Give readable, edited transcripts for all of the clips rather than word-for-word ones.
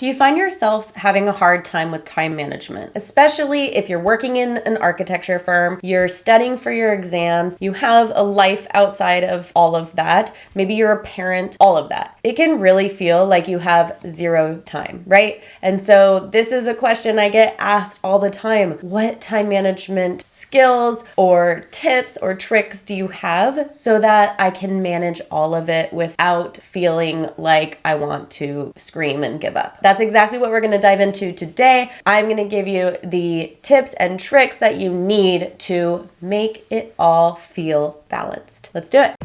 Do you find yourself having a hard time with time management? Especially if you're working in an architecture firm, you're studying for your exams, you have a life outside of all of that, maybe you're a parent, all of that. It can really feel like you have zero time, right? And so this is a question I get asked all the time. What time management skills or tips or tricks do you have so that I can manage all of it without feeling like I want to scream and give up? That's exactly what we're going to dive into today. I'm going to give you the tips and tricks that you need to make it all feel balanced. Let's do it.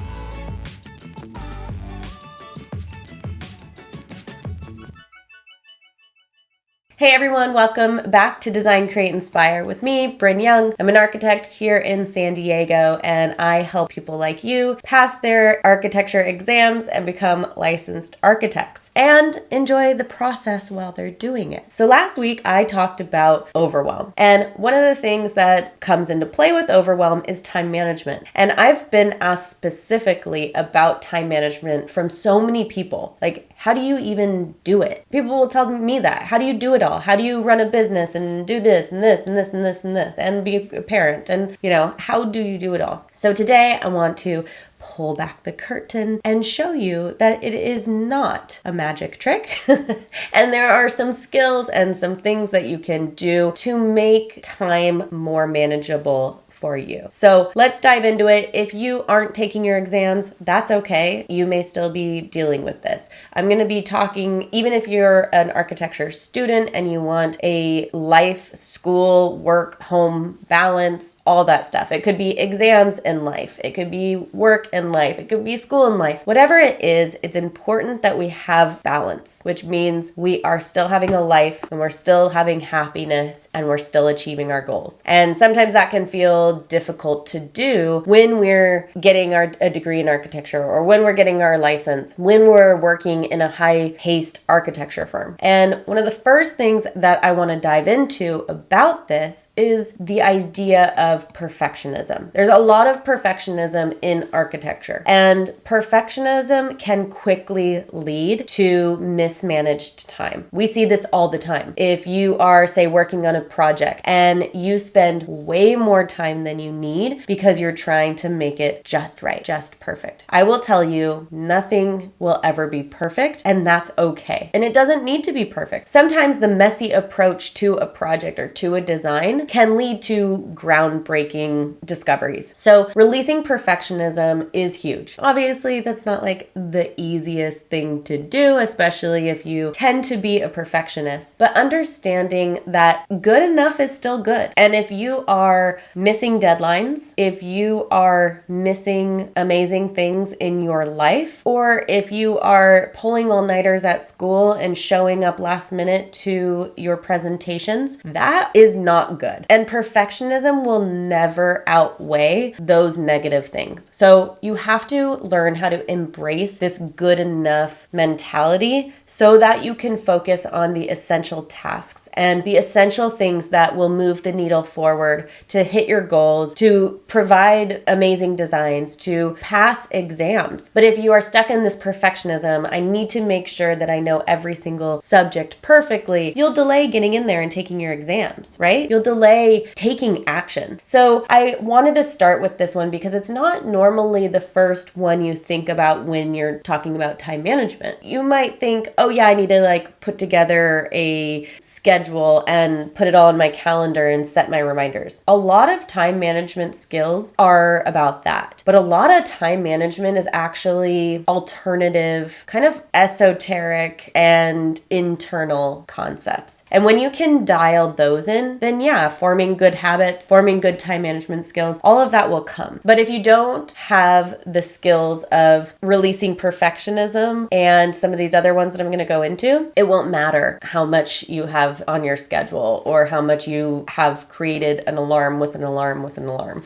Hey everyone, welcome back to Design, Create, Inspire with me, Bryn Young. I'm an architect here in San Diego, and I help people like you pass their architecture exams and become licensed architects and enjoy the process while they're doing it. So last week I talked about overwhelm, and one of the things that comes into play with overwhelm is time management. And I've been asked specifically about time management from so many people, like, how do you even do it? People will tell me that. How do you do it all? How do you run a business and do this and this and this and this and this and be a parent? And, how do you do it all? So today I want to pull back the curtain and show you that it is not a magic trick. And there are some skills and some things that you can do to make time more manageable for you. So let's dive into it. If you aren't taking your exams, that's okay. You may still be dealing with this. I'm going to be talking, even if you're an architecture student and you want a life, school, work, home balance, all that stuff. It could be exams in life. It could be work in life. It could be school in life. Whatever it is, it's important that we have balance, which means we are still having a life and we're still having happiness and we're still achieving our goals. And sometimes that can feel difficult to do when we're getting a degree in architecture or when we're getting our license, when we're working in a high-paced architecture firm. And one of the first things that I want to dive into about this is the idea of perfectionism. There's a lot of perfectionism in architecture, and perfectionism can quickly lead to mismanaged time. We see this all the time. If you are, say, working on a project and you spend way more time than you need because you're trying to make it just right, just perfect. I will tell you, nothing will ever be perfect, and that's okay. And it doesn't need to be perfect. Sometimes the messy approach to a project or to a design can lead to groundbreaking discoveries. So releasing perfectionism is huge. Obviously, that's not like the easiest thing to do, especially if you tend to be a perfectionist, but understanding that good enough is still good. And if you are missing deadlines, if you are missing amazing things in your life, or if you are pulling all-nighters at school and showing up last minute to your presentations, that is not good. And perfectionism will never outweigh those negative things. So you have to learn how to embrace this good enough mentality so that you can focus on the essential tasks and the essential things that will move the needle forward to hit your goals, to provide amazing designs, to pass exams. But if you are stuck in this perfectionism, I need to make sure that I know every single subject perfectly, you'll delay getting in there and taking your exams, right? You'll delay taking action. So I wanted to start with this one because it's not normally the first one you think about when you're talking about time management. You might think, oh yeah, I need to put together a schedule and put it all in my calendar and set my reminders. A lot of time management skills are about that. But a lot of time management is actually alternative, kind of esoteric and internal concepts. And when you can dial those in, then yeah, forming good habits, forming good time management skills, all of that will come. But if you don't have the skills of releasing perfectionism and some of these other ones that I'm going to go into, it won't matter how much you have on your schedule or how much you have created an alarm with an alarm with an alarm.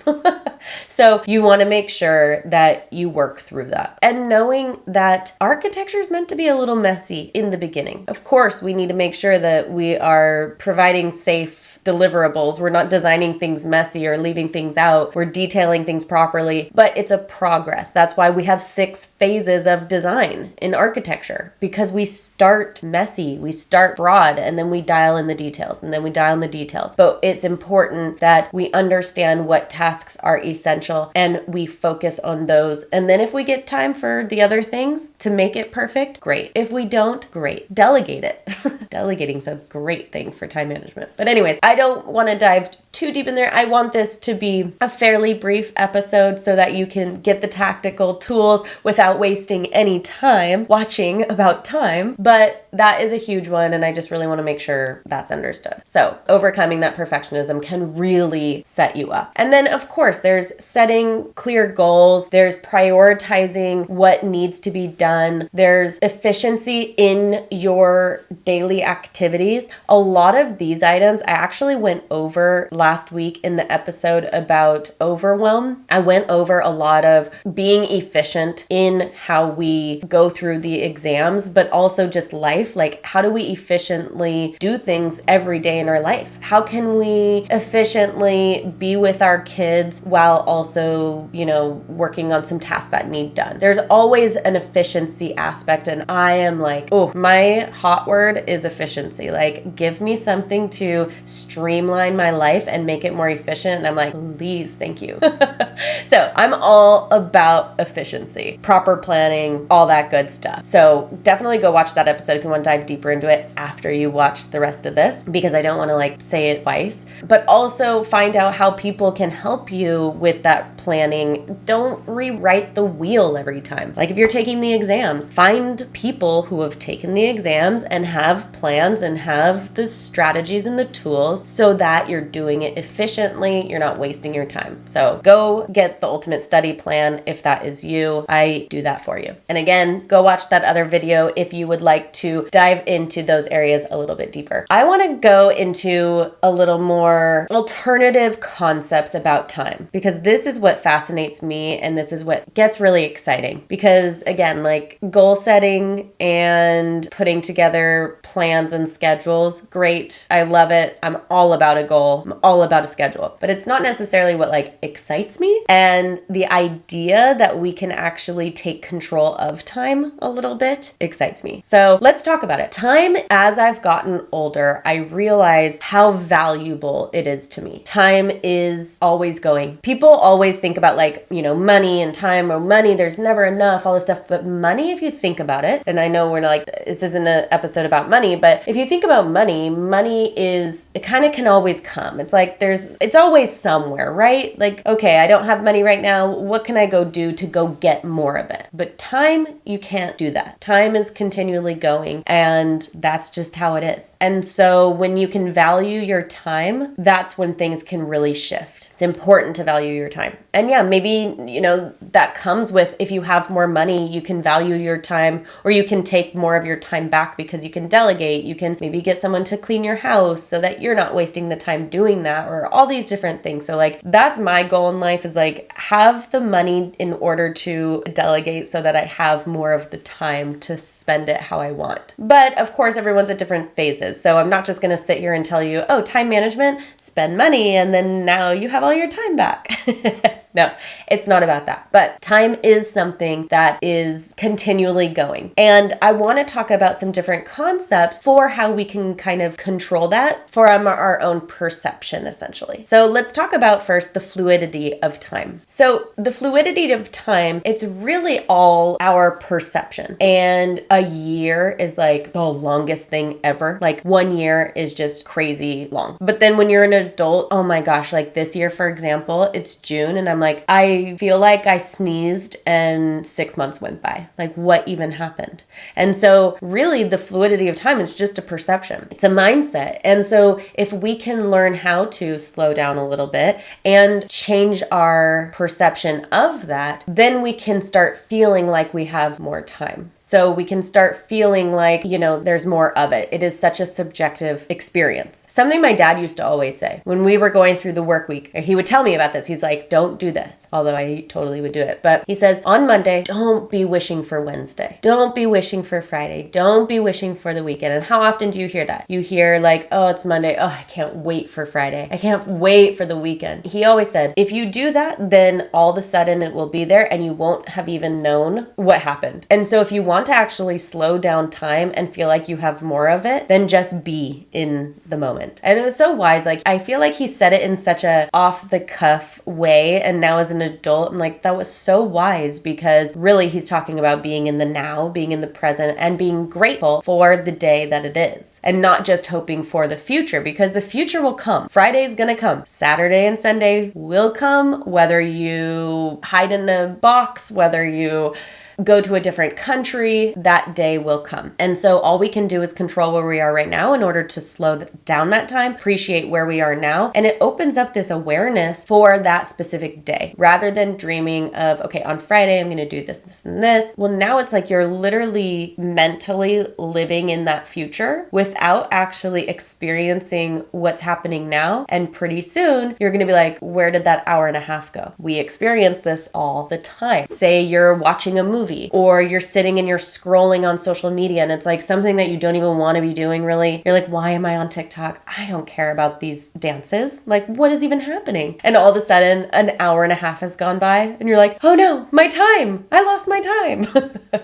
So you want to make sure that you work through that. And knowing that architecture is meant to be a little messy in the beginning. Of course, we need to make sure that we are providing safe deliverables. We're not designing things messy or leaving things out. We're detailing things properly, but it's a progress. That's why we have 6 phases of design in architecture, because we start messy, we start broad, and then we dial in the details, and then we dial in the details. But it's important that we understand what tasks are essential and we focus on those. And then if we get time for the other things to make it perfect, great. If we don't, great. Delegate it. Delegating's a great thing for time management. But anyways, I don't want to dive too deep in there. I want this to be a fairly brief episode so that you can get the tactical tools without wasting any time watching about time. But that is a huge one, and I just really want to make sure that's understood. So overcoming that perfectionism can really set you up. And then, of course, there's setting clear goals. There's prioritizing what needs to be done. There's efficiency in your daily activities. A lot of these items I actually went over last week in the episode about overwhelm. I went over a lot of being efficient in how we go through the exams, but also just life. Like, how do we efficiently do things every day in our life? How can we efficiently be with our kids while also, working on some tasks that need done? There's always an efficiency aspect, and I am like, oh, my hot word is efficiency. Like, give me something to streamline my life and make it more efficient. And I'm like, please, thank you. So I'm all about efficiency, proper planning, all that good stuff. So definitely go watch that episode if you want to dive deeper into it after you watch the rest of this, because I don't want to say it twice, but also find out how people can help you with that planning. Don't rewrite the wheel every time. Like, if you're taking the exams, find people who have taken the exams and have plans and have the strategies and the tools so that you're doing it efficiently. You're not wasting your time. So go get the ultimate study plan if that is you. I do that for you. And again, go watch that other video if you would like to dive into those areas a little bit deeper. I want to go into a little more alternative concepts about time, because this is what fascinates me and this is what gets really exciting. Because again, goal setting and putting together plans and schedules, great. I love it. I'm all about a goal. I'm all about a schedule, but it's not necessarily what excites me. And the idea that we can actually take control of time a little bit excites me. So let's talk about it. Time, as I've gotten older, I realize how valuable it is to me. Time is always going. People always think about money and time, or money, there's never enough, all this stuff. But money, if you think about it, and I know we're this isn't an episode about money, but if you think about money it kind of can always come. It's it's always somewhere, right? Okay, I don't have money right now. What can I go do to go get more of it? But time, you can't do that. Time is continually going, and that's just how it is. And so when you can value your time, that's when things can really shift. It's important to value your time. And yeah, maybe, that comes with, if you have more money, you can value your time, or you can take more of your time back because you can delegate. You can maybe get someone to clean your house so that you're not wasting the time doing that, or all these different things. So that's my goal in life, is have the money in order to delegate so that I have more of the time to spend it how I want. But of course, everyone's at different phases. So I'm not just going to sit here and tell you, oh, time management, spend money, and then now you have all your time back. No, it's not about that. But time is something that is continually going. And I want to talk about some different concepts for how we can kind of control that from our own perception, essentially. So let's talk about first the fluidity of time. So the fluidity of time, it's really all our perception. And a year is the longest thing ever. 1 year is just crazy long. But then when you're an adult, oh my gosh, this year, for example, it's June, and I'm I feel like I sneezed and 6 months went by. What even happened? And so really the fluidity of time is just a perception. It's a mindset. And so if we can learn how to slow down a little bit and change our perception of that, then we can start feeling like we have more time. So we can start feeling like, there's more of it. It is such a subjective experience. Something my dad used to always say when we were going through the work week, he would tell me about this. He's like, don't do this. Although I totally would do it. But he says, on Monday, don't be wishing for Wednesday. Don't be wishing for Friday. Don't be wishing for the weekend. And how often do you hear that? You hear like, oh, it's Monday. Oh, I can't wait for Friday. I can't wait for the weekend. He always said, if you do that, then all of a sudden it will be there and you won't have even known what happened. And so if you want to actually slow down time and feel like you have more of it, then just be in the moment. And it was so wise. Like, I feel like he said it in such a off the cuff way. And now as an adult, I'm like, that was so wise, because really he's talking about being in the now, being in the present, and being grateful for the day that it is, and not just hoping for the future, because the future will come. Friday's gonna come. Saturday and Sunday will come, whether you hide in a box, whether you go to a different country, that day will come. And so all we can do is control where we are right now in order to slow down that time, appreciate where we are now. And it opens up this awareness for that specific day, rather than dreaming of, okay, on Friday, I'm going to do this, this, and this. Well, now it's like you're literally mentally living in that future without actually experiencing what's happening now. And pretty soon you're going to be like, where did that hour and a half go? We experience this all the time. Say you're watching a movie, or you're sitting and you're scrolling on social media and it's like something that you don't even want to be doing really. You're like, why am I on TikTok? I don't care about these dances. Like, what is even happening? And all of a sudden an hour and a half has gone by and you're like, oh no, my time. I lost my time.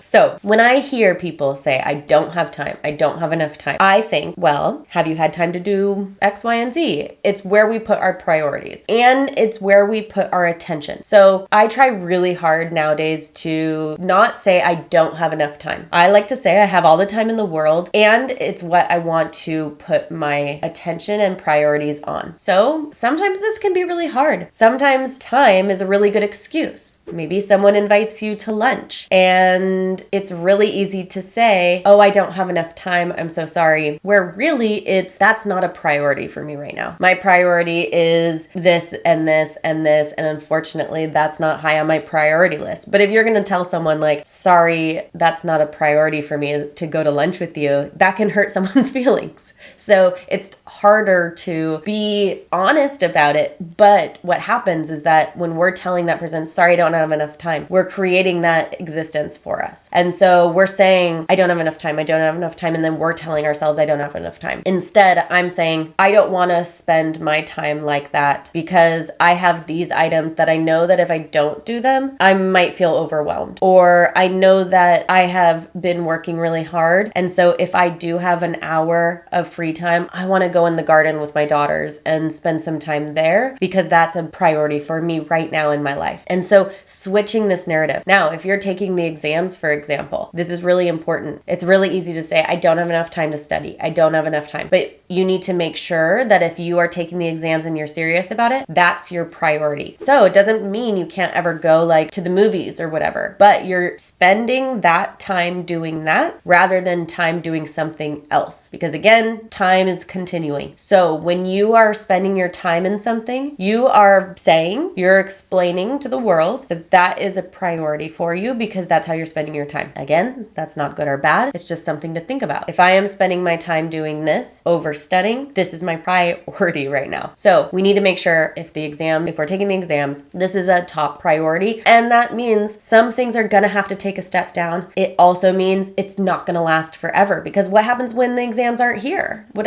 So when I hear people say, I don't have time, I don't have enough time, I think, well, have you had time to do X, Y, and Z? It's where we put our priorities and it's where we put our attention. So I try really hard nowadays to not say I don't have enough time. I like to say I have all the time in the world, and it's what I want to put my attention and priorities on. So sometimes this can be really hard. Sometimes time is a really good excuse. Maybe someone invites you to lunch and it's really easy to say, oh, I don't have enough time, I'm so sorry. Where really that's not a priority for me right now. My priority is this and this and this, and unfortunately that's not high on my priority list. But if you're going to tell someone like, sorry, that's not a priority for me to go to lunch with you, that can hurt someone's feelings. So it's harder to be honest about it. But what happens is that when we're telling that person, sorry, I don't have enough time, we're creating that existence for us. And so we're saying, I don't have enough time, I don't have enough time. And then we're telling ourselves, I don't have enough time. Instead, I'm saying, I don't want to spend my time like that because I have these items that I know that if I don't do them, I might feel overwhelmed. Or I know that I have been working really hard. And so if I do have an hour of free time, I want to go in the garden with my daughters and spend some time there because that's a priority for me right now in my life. And so switching this narrative. Now, if you're taking the exams, for example, this is really important. It's really easy to say, I don't have enough time to study. I don't have enough time. But you need to make sure that if you are taking the exams and you're serious about it, that's your priority. So it doesn't mean you can't ever go like to the movies or whatever, but you're spending that time doing that rather than time doing something else. Because again, time is continuing. So when you are spending your time in something, you are saying, you're explaining to the world that that is a priority for you because that's how you're spending your time. Again, that's not good or bad. It's just something to think about. If I am spending my time doing this over studying, this is my priority right now. So we need to make sure if we're taking the exams, this is a top priority. And that means some things are going to have to take a step down. It also means it's not going to last forever, because what happens when the exams aren't here? What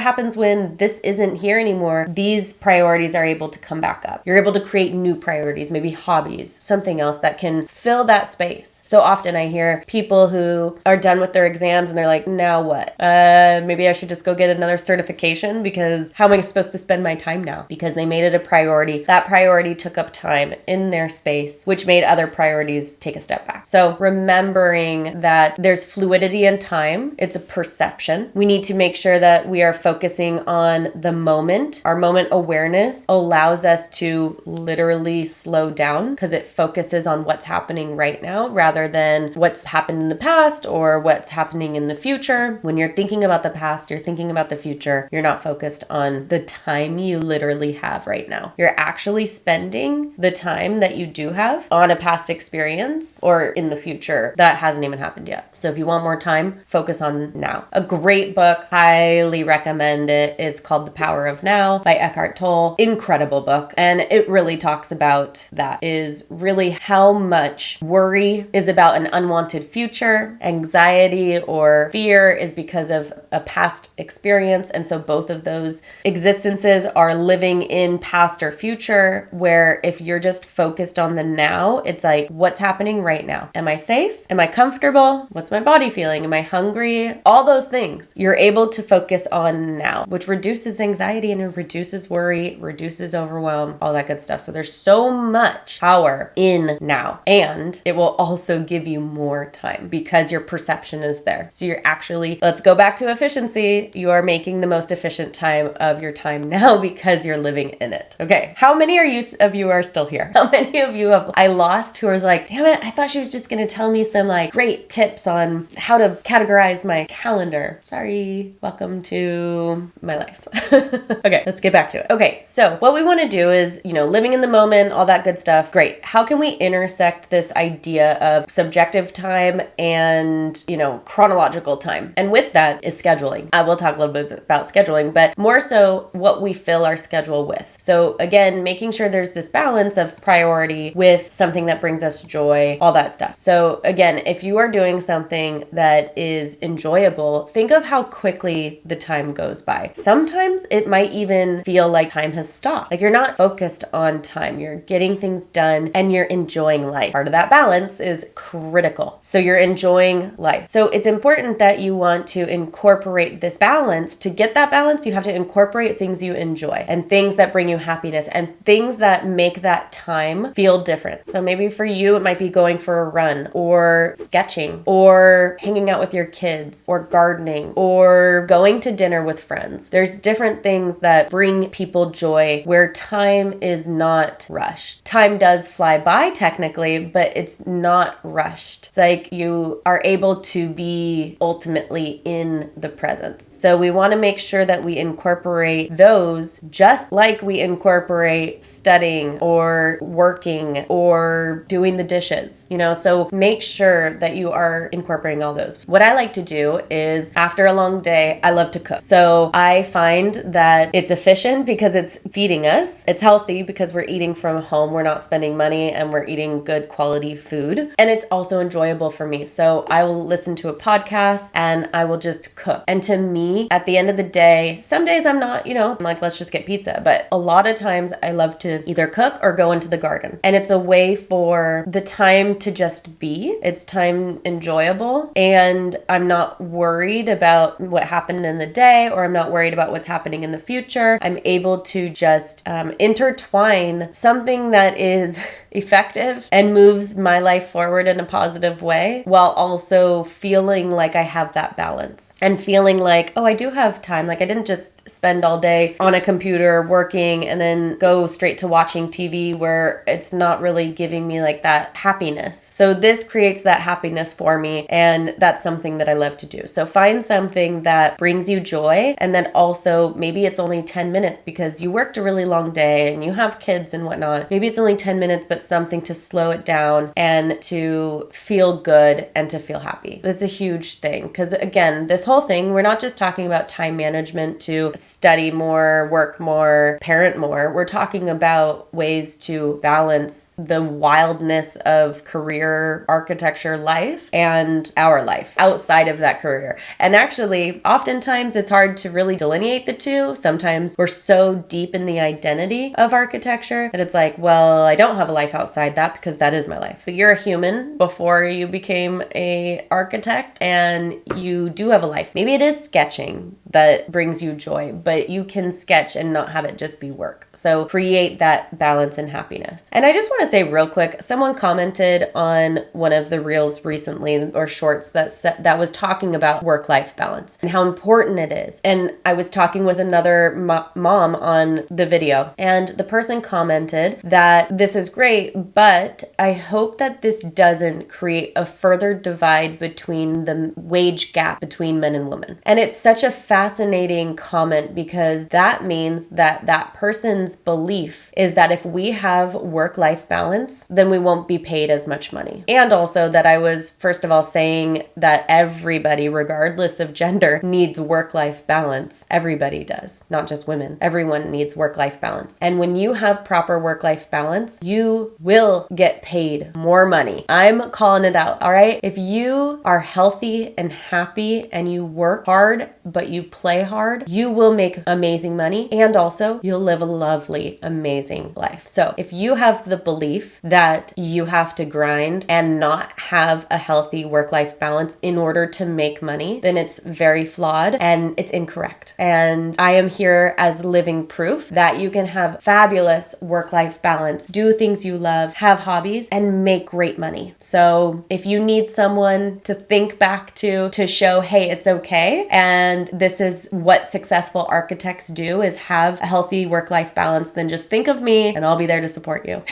happens when this isn't here anymore? These priorities are able to come back up. You're able to create new priorities, maybe hobbies, something else that can fill that space. So often I hear people who are done with their exams and they're like, now what? Maybe I should just go get another certification because how am I supposed to spend my time now? Because they made it a priority. That priority took up time in their space, which made other priorities take a step back. So remembering that there's fluidity in time, it's a perception. We need to make sure that we are focusing on the moment. Our moment awareness allows us to literally slow down because it focuses on what's happening right now rather than what's happened in the past or what's happening in the future. When you're thinking about the past, you're thinking about the future, you're not focused on the time you literally have right now. You're actually spending the time that you do have on a past experience or or in the future that hasn't even happened yet. So if you want more time, focus on now. A great book, highly recommend it, is called The Power of Now by Eckhart Tolle. Incredible book. And it really talks about that, is really how much worry is about an unwanted future, anxiety or fear is because of a past experience. And so both of those existences are living in past or future, where if you're just focused on the now, it's like, what's happening right now? Am I safe? Am I comfortable? What's my body feeling? Am I hungry? All those things. You're able to focus on now, which reduces anxiety and it reduces worry, reduces overwhelm, all that good stuff. So there's so much power in now. And it will also give you more time because your perception is there. So you're actually, let's go back to efficiency. You are making the most efficient time of your time now because you're living in it. Okay. How many of you are still here? How many of you have I lost who was like, damn it, I thought she was just going to tell me some like great tips on how to categorize my calendar. Sorry. Welcome to my life. Okay, let's get back to it. Okay, so what we want to do is, living in the moment, all that good stuff. Great. How can we intersect this idea of subjective time and, chronological time? And with that is scheduling. I will talk a little bit about scheduling, but more so what we fill our schedule with. So again, making sure there's this balance of priority with something that brings us joy, all that stuff. So again, if you are doing something that is enjoyable, think of how quickly the time goes by. Sometimes it might even feel like time has stopped. Like you're not focused on time. You're getting things done and you're enjoying life. Part of that balance is critical. So you're enjoying life. So it's important that you want to incorporate this balance. To get that balance, you have to incorporate things you enjoy and things that bring you happiness and things that make that time feel different. So maybe for you, it might be going for a run or sketching or hanging out with your kids or gardening or going to dinner with friends. There's different things that bring people joy where time is not rushed. Time does fly by technically, but it's not rushed. It's like you are able to be ultimately in the presence. So we want to make sure that we incorporate those just like we incorporate studying or working or doing the dishes, so make sure that you are incorporating all those. What I like to do is after a long day, I love to cook. So I find that it's efficient because it's feeding us. It's healthy because we're eating from home. We're not spending money and we're eating good quality food. And it's also enjoyable for me. So I will listen to a podcast and I will just cook. And to me, at the end of the day, some days I'm not, I'm like, let's just get pizza. But a lot of times I love to either cook or go into the garden. And it's a way for the time to just be. It's time enjoyable. And I'm not worried about what happened in the day, or I'm not worried about what's happening in the future. I'm able to just intertwine something that is effective and moves my life forward in a positive way while also feeling like I have that balance and feeling like, oh, I do have time. Like I didn't just spend all day on a computer working and then go straight to watching TV where it's not really giving me like that happiness. So this creates that happiness for me, and that's something that I love to do. So find something that brings you joy, and then also maybe it's only 10 minutes because you worked a really long day and you have kids and whatnot. Maybe it's only 10 minutes, but something to slow it down and to feel good and to feel happy. That's a huge thing because again, this whole thing, we're not just talking about time management to study more, work more, parent more. We're talking about ways to balance the wildness of career architecture life and our life outside of that career. And actually, oftentimes it's hard to really delineate the two. Sometimes we're so deep in the identity of architecture that it's like, well, I don't have a life outside that because that is my life. But you're a human before you became a architect, and you do have a life. Maybe it is sketching that brings you joy, but you can sketch and not have it just be work. So create that balance and happiness. And I just want to say real quick, someone commented on one of the reels recently or shorts that was talking about work-life balance and how important it is. And I was talking with another mom on the video, and the person commented that this is great, but I hope that this doesn't create a further divide between the wage gap between men and women. And it's such a fascinating comment because that means that that person's belief is that if we have work-life balance, then we won't be paid as much money. And also that I was, first of all, saying that everybody, regardless of gender, needs work-life balance. Everybody does, not just women. Everyone needs work-life balance. And when you have proper work-life balance, you will get paid more money. I'm calling it out, all right? If you are healthy and happy and you work hard, but you play hard, you will make amazing money, and also you'll live a lovely, amazing life. So if you have the belief that you have to grind and not have a healthy work-life balance in order to make money, then it's very flawed and it's incorrect. And I am here as living proof that you can have fabulous work-life balance, do things you love, have hobbies, and make great money. So if you need someone to think back to show, hey, it's okay, and this is what successful architects do, is have a healthy work-life balance, then just think of me and I'll be there to support you.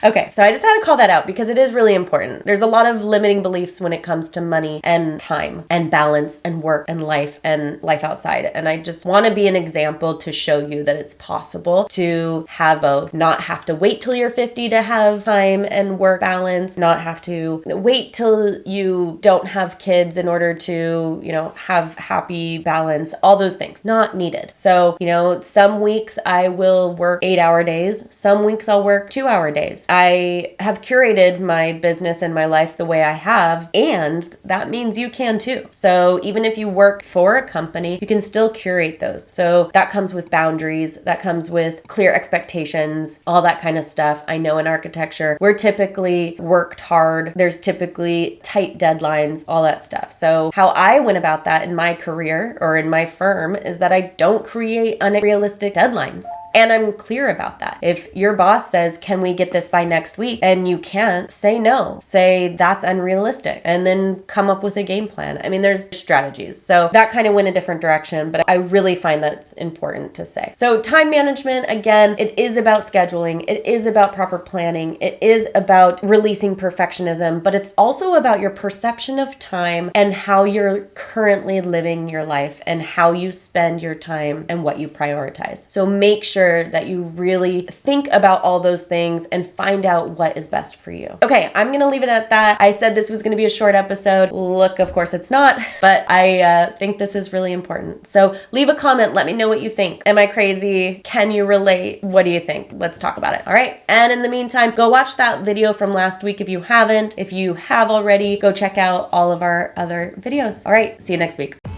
Okay, so I just had to call that out because it is really important. There's a lot of limiting beliefs when it comes to money and time and balance and work and life outside. And I just want to be an example to show you that it's possible to have both, not have to wait till you're 50 to have time and work balance, not have to wait till you don't have kids in order to, have happy balance, all those things, not needed. So, some weeks I will work 8-hour days. Some weeks I'll work 2-hour days. I have curated my business and my life the way I have, and that means you can too. So even if you work for a company, you can still curate those. So that comes with boundaries, that comes with clear expectations, all that kind of stuff. I know in architecture, we're typically worked hard. There's typically tight deadlines, all that stuff. So how I went about that in my career or in my firm is that I don't create unrealistic deadlines. And I'm clear about that. If your boss says, can we get this by next week? And you can't, say no. Say that's unrealistic. And then come up with a game plan. I mean, there's strategies. So that kind of went a different direction, but I really find that it's important to say. So time management, again, it is about scheduling. It is about proper planning. It is about releasing perfectionism, but it's also about your perception of time and how you're currently living your life and how you spend your time and what you prioritize. So make sure that you really think about all those things and find out what is best for you. Okay, I'm going to leave it at that. I said this was going to be a short episode. Look, of course it's not, but I think this is really important. So leave a comment. Let me know what you think. Am I crazy? Can you relate? What do you think? Let's talk about it. All right. And in the meantime, go watch that video from last week if you haven't. If you have already, go check out all of our other videos. All right. See you next week.